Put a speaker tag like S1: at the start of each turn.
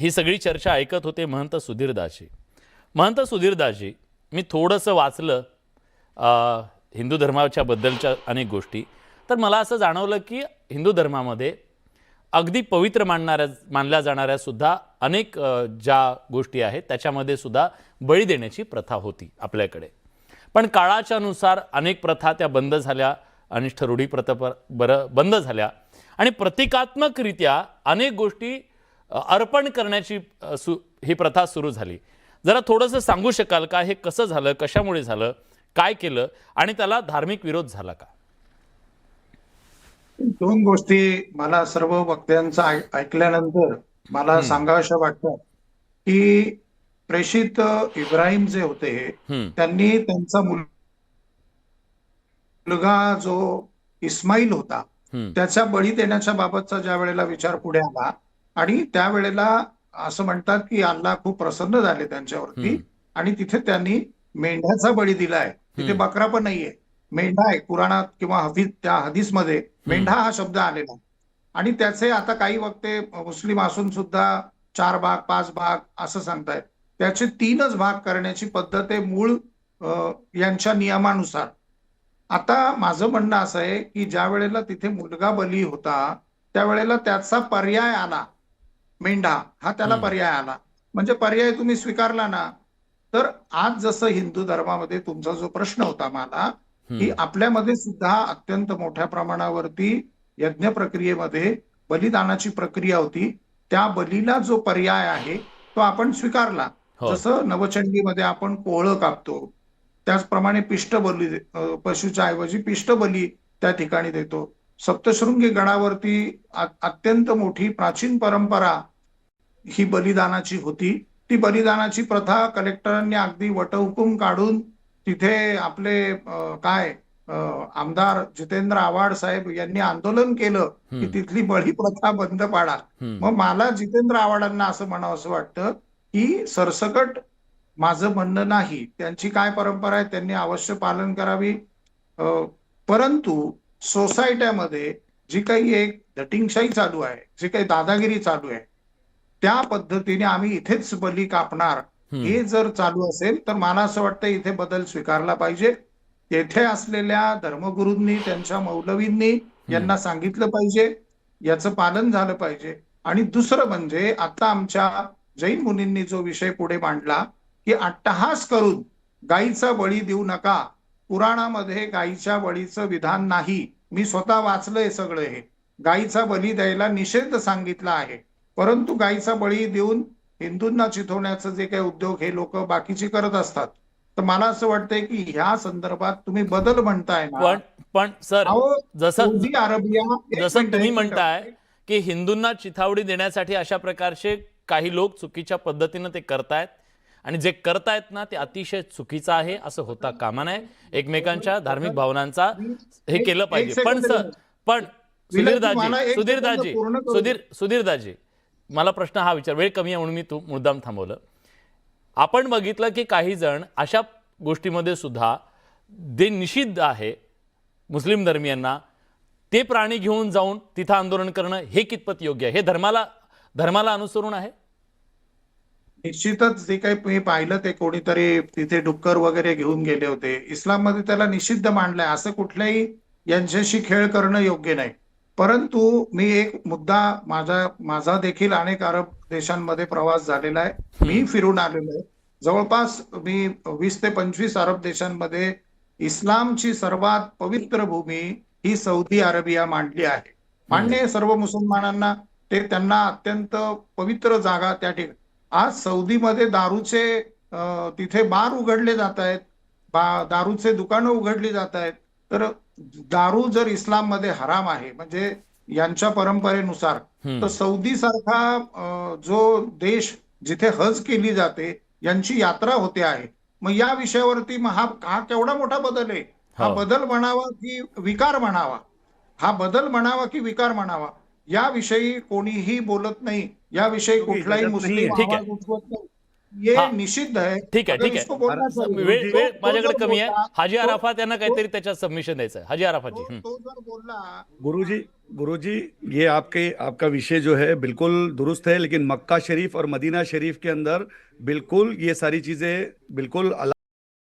S1: ही सगळी चर्चा ऐकत होते महंत सुधीरदासजी. महंत सुधीरदासजी, मी थोडंसं वाचलं हिंदू धर्माच्या बद्दलच्या अनेक गोष्टी, तर मला असं जाणवलं की हिंदू धर्मामध्ये अगदी पवित्र मानल्या जाणाऱ्या सुद्धा अनेक ज्या गोष्टी आहेत त्याच्यामध्ये सुद्धा बळी देण्याची प्रथा होती आपल्याकडे. पण काळाच्या नुसार अनेक प्रथा त्या बंद झाल्या, अनिष्ठ रूढी प्रथा बंद झाल्या आणि प्रतिकात्मकरित्या अनेक गोष्टी अर्पण करण्याची ही प्रथा सुरू झाली. जरा थोडंसं सांगू शकाल का हे कसं झालं, कशामुळे झालं, काय केलं आणि त्याला धार्मिक विरोध झाला का?
S2: दोन गोष्टी मला सर्व वक्त्यांचं ऐकल्यानंतर मला सांगाव्याशा वाटतात की प्रेषित इब्राहिम जे होते त्यांनी त्यांचा मुलगा जो इस्माईल होता त्याचा बळी देण्याच्या बाबतचा ज्या वेळेला विचार पुढे आला आणि त्यावेळेला असं म्हणतात की अल्लाह खूप प्रसन्न झाले त्यांच्यावरती आणि तिथे त्यांनी मेंढ्याचा बळी दिलाय. तिथे बकरा पण नाहीये, मेंढा आहे. कुराणात किंवा त्या हदीसमध्ये मेंढा हा शब्द आलेला आणि त्याचे आता काही वक्ते मुस्लिम असून सुद्धा 4 भाग 5 भाग असं सांगतायत. त्याचे 3च भाग करण्याची पद्धत आहे मूळ यांच्या नियमानुसार. आता माझं म्हणणं असं आहे की ज्या वेळेला तिथे मुलगा बली होता त्यावेळेला त्याचा पर्याय आला, मेंढा हा त्याला पर्याय आला. म्हणजे पर्याय तुम्ही स्वीकारला ना. तर आज जसं हिंदू धर्मामध्ये तुमचा जो प्रश्न होता मला की आपल्यामध्ये सुद्धा अत्यंत मोठ्या प्रमाणावरती यज्ञ प्रक्रियेमध्ये बलिदानाची प्रक्रिया होती. त्या बलीला जो पर्याय आहे तो आपण स्वीकारला. जसं नवचंडीमध्ये आपण कोहळं कापतो त्याचप्रमाणे पिष्टबली, पशुच्या ऐवजी पिष्टबली त्या ठिकाणी देतो. सप्तशृंगी गडावरती अत्यंत मोठी प्राचीन परंपरा ही बलिदानाची होती. ती बलिदानाची प्रथा कलेक्टरांनी अगदी वटहुकूम काढून तिथे आपले आमदार जितेंद्र आव्हाड साहेब यांनी आंदोलन केलं की तिथली बळी प्रथा बंद पाडा. मग मला जितेंद्र आव्हाडांना असं म्हणावंसं वाटतं की सरसकट माझं म्हणणं नाही, त्यांची काय परंपरा आहे त्यांनी अवश्य पालन करावी. परंतु सोसायट्यामध्ये जी काही एक धटिंगशाही चालू आहे, जी काही दादागिरी चालू आहे, त्या पद्धतीने आम्ही इथेच बली कापणार हे जर चालू असेल तर मला असं वाटतं इथे बदल स्वीकारला पाहिजे. येथे असलेल्या धर्मगुरूंनी त्यांच्या मौलवींनी यांना सांगितलं पाहिजे, याचं पालन झालं पाहिजे. आणि दुसरं म्हणजे आता आमच्या जैन मुनींनी जो विषय पुढे मांडला की अट्टहास करून गायीचा बळी देऊ नका. पुराणामध्ये गायीच्या बळीचं विधान नाही. मी स्वतः वाचलंय सगळं. हे गायीचा बळी द्यायला निषेध सांगितला आहे. परंतु गायीचा बळी देऊन हिंदूंना चिथवण्याचं जे काही उद्योग हे लोक बाकीचे करत असतात. तर मला असं वाटतंय की ह्या संदर्भात तुम्ही बदल म्हणताय ना.
S1: पण सर,
S2: सौदी अरेबिया,
S1: जसं तुम्ही म्हणताय की हिंदूंना चिथावणी देण्यासाठी अशा प्रकारचे काही लोक चुकीच्या पद्धतीने ते करतायत आणि जे करतायत ना ते अतिशय चुकीचं आहे, असं होता कामा नये. एकमेकांच्या धार्मिक भावनांचा हे केलं पाहिजे. पण सुधीरदासजी, मला प्रश्न हा विचार, वेळ कमी आहे म्हणून मी मुद्दाम थांबवलं. आपण बघितलं की काही जण अशा गोष्टीमध्ये सुद्धा जे निषिद्ध आहे मुस्लिम धर्मियांना, ते प्राणी घेऊन जाऊन तिथं आंदोलन करणं हे कितपत योग्य आहे? हे धर्माला अनुसरून आहे?
S2: निश्चितच जे काही मी पाहिलं ते कोणीतरी तिथे डुक्कर वगैरे घेऊन गेले होते. इस्लाममध्ये त्याला निषिद्ध मानलंय. असं कुठल्याही यांच्याशी खेळ करणं योग्य नाही. परंतु मी एक मुद्दा, माझा देखील अनेक अरब देशांमध्ये प्रवास झालेला आहे. मी फिरून आलेलो आहे. जवळपास मी 20 ते 25 अरब देशांमध्ये इस्लामची सर्वात पवित्र भूमी ही सौदी अरेबिया मानली आहे. मान्य आहे सर्व मुसलमानांना, ते त्यांना अत्यंत पवित्र जागा त्या ठिकाणी. आज सौदीमध्ये दारूचे तिथे बार उघडले जात आहेत, दारूचे दुकानं उघडली जात आहेत. तर दारू जर इस्लाममध्ये हराम आहे म्हणजे यांच्या परंपरेनुसार, तर सौदी सारखा जो देश जिथे हज केली जाते यांची यात्रा होते आहे. मग या विषयावरती हा केवढा मोठा बदल आहे. हा बदल म्हणावा की विकार म्हणावा, हा बदल म्हणावा की विकार म्हणावा, याविषयी कोणीही बोलत नाही. याविषयी कुठलाही मुस्लिम आवाज उठवत नाही. ये
S1: हा.
S2: निषिद्ध है.
S1: ठीक आहे
S2: अगर
S1: ठीक
S2: इसको
S1: आहे
S2: बोलना चाहिए.
S1: वेळ
S2: तो-
S1: वेळ
S2: तो
S1: माझ्याकडे
S2: जर
S1: कमी आहे.
S2: बोलला-
S1: हाजी
S2: तो-
S1: अराफात यांना काहीतरी त्याच्यात सबमिशन द्यायचं आहे. हाजी अराफातजी.
S2: तो जर बोलला
S3: गुरुजी गुरुजी ये आपका विषय जो है बिल्कुल दुरुस्त है, लेकिन मक्का शरीफ और मदीना शरीफ के अंदर बिल्कुल ये सारी चीजें बिल्कुल